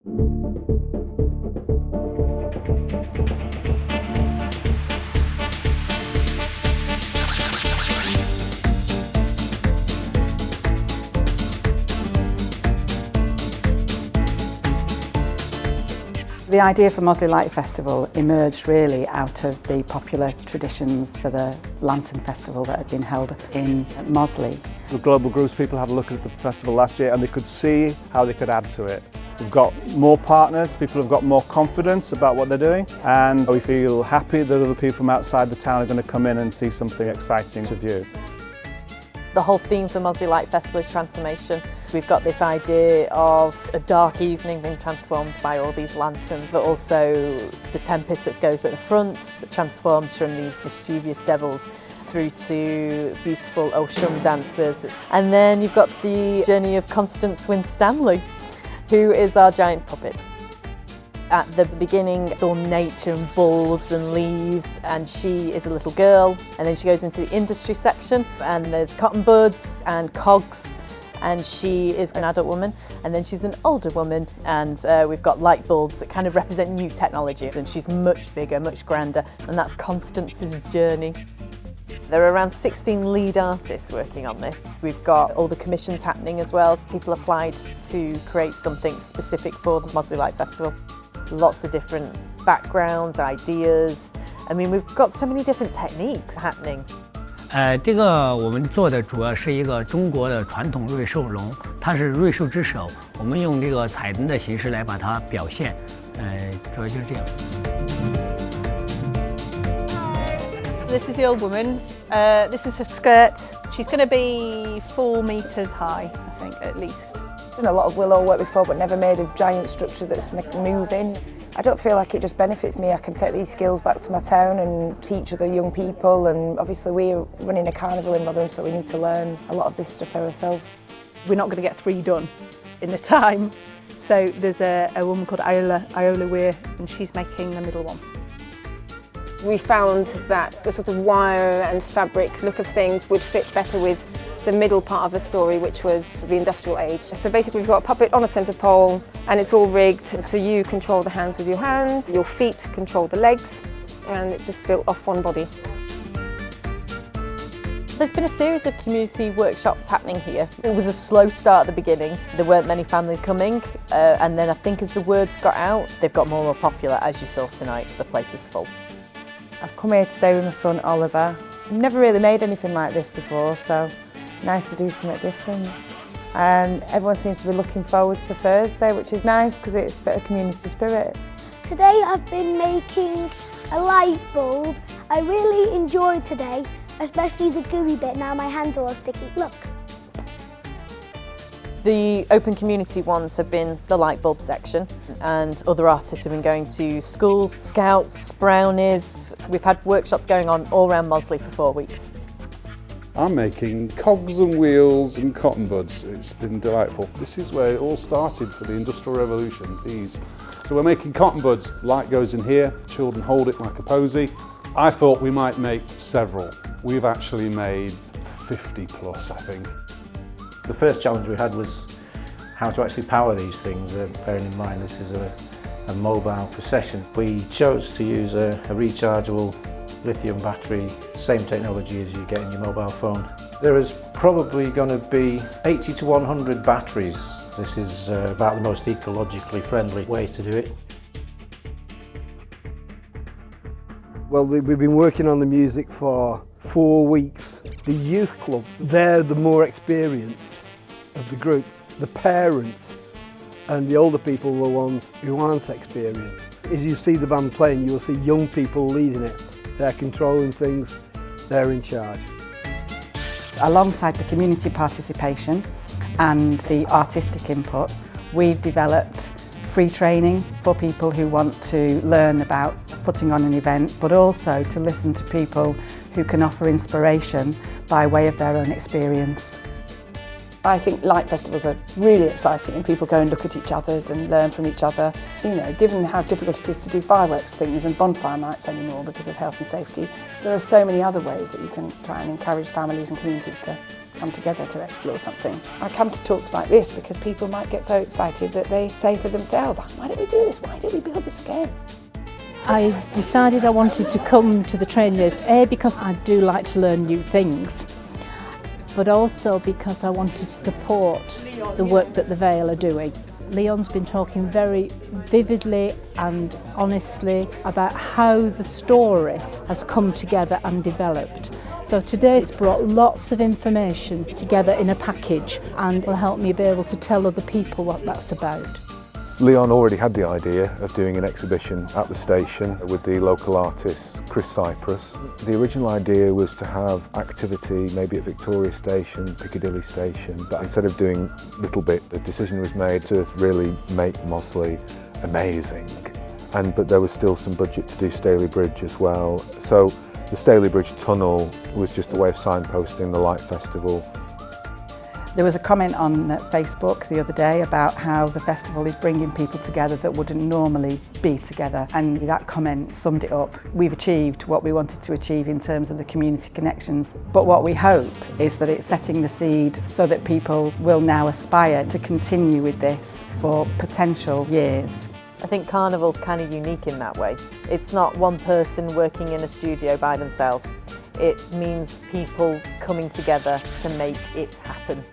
The idea for Mossley Light Festival emerged really out of the popular traditions for the Lantern Festival that had been held in Mossley. The global groups people had a look at the festival last year and they could see how they could add to it. We've got more partners, people have got more confidence about what they're doing, and we feel happy that other people from outside the town are going to come in and see something exciting to view. The whole theme for Mossley Light Festival is transformation. We've got this idea of a dark evening being transformed by all these lanterns, but also the tempest that goes at the front transforms from these mischievous devils through to beautiful ocean dancers. And then you've got the journey of Constance Winstanley, who is our giant puppet. At the beginning, it's all nature and bulbs and leaves, and she is a little girl. And then she goes into the industry section, and there's cotton buds and cogs, and she is an adult woman. And then she's an older woman, and we've got light bulbs that kind of represent new technologies, and she's much bigger, much grander, and that's Constance's journey. There are around 16 lead artists working on this. We've got all the commissions happening as well. People applied to create something specific for the Mossley Light Festival. Lots of different backgrounds, ideas. I mean, we've got so many different techniques happening. 这个我们做的主要是一个中国的传统瑞兽龙，它是瑞兽之首，我们用这个彩灯的形式来把它表现，主要就是这样。 This is the old woman. This is her skirt. She's going to be 4 metres high, I think, at least. I've done a lot of willow work before, but never made a giant structure that's moving. I don't feel like it just benefits me. I can take these skills back to my town and teach other young people, and obviously we're running a carnival in Mellor, so we need to learn a lot of this stuff for ourselves. We're not going to get 3 done in the time. So there's a woman called Iola Weir, and she's making the middle one. We found that the sort of wire and fabric look of things would fit better with the middle part of the story, which was the industrial age. So basically we've got a puppet on a centre pole and it's all rigged, so you control the hands with your hands, your feet control the legs, and it just built off one body. There's been a series of community workshops happening here. It was a slow start at the beginning. There weren't many families coming, and then I think as the words got out, they've got more and more popular. As you saw tonight, the place was full. I've come here today with my son Oliver. I've never really made anything like this before, so nice to do something different. And everyone seems to be looking forward to Thursday, which is nice because it's a bit of community spirit. Today I've been making a light bulb. I really enjoyed today, especially the gooey bit. Now my hands are all sticky. Look. The open community ones have been the light bulb section, and other artists have been going to schools, scouts, brownies. We've had workshops going on all around Mossley for 4 weeks. I'm making cogs and wheels and cotton buds. It's been delightful. This is where it all started for the Industrial Revolution, these. So we're making cotton buds, light goes in here, children hold it like a posy. I thought we might make several. We've actually made 50 plus, I think. The first challenge we had was how to actually power these things, bearing in mind this is a mobile procession. We chose to use a rechargeable lithium battery, same technology as you get in your mobile phone. There is probably going to be 80 to 100 batteries. This is about the most ecologically friendly way to do it. Well, we've been working on the music for 4 weeks. The youth club, they're the more experienced of the group. The parents and the older people are the ones who aren't experienced. As you see the band playing, you'll see young people leading it. They're controlling things, they're in charge. Alongside the community participation and the artistic input, we've developed free training for people who want to learn about putting on an event, but also to listen to people who can offer inspiration by way of their own experience. I think light festivals are really exciting and people go and look at each other's and learn from each other. You know, given how difficult it is to do fireworks things and bonfire nights anymore because of health and safety, there are so many other ways that you can try and encourage families and communities to come together to explore something. I come to talks like this because people might get so excited that they say for themselves, why don't we do this? Why don't we build this again? I decided I wanted to come to the training days, A, because I do like to learn new things, but also because I wanted to support the work that the Vale are doing. Leon's been talking very vividly and honestly about how the story has come together and developed. So today it's brought lots of information together in a package and will help me be able to tell other people what that's about. Leon already had the idea of doing an exhibition at the station with the local artist Chris Cyprus. The original idea was to have activity maybe at Victoria Station, Piccadilly Station, but instead of doing little bits, the decision was made to really make Mossley amazing. But there was still some budget to do Staley Bridge as well. So the Staley Bridge tunnel was just a way of signposting the Light Festival. There was a comment on Facebook the other day about how the festival is bringing people together that wouldn't normally be together, and that comment summed it up. We've achieved what we wanted to achieve in terms of the community connections, but what we hope is that it's setting the seed so that people will now aspire to continue with this for potential years. I think Carnival's kind of unique in that way. It's not one person working in a studio by themselves. It means people coming together to make it happen.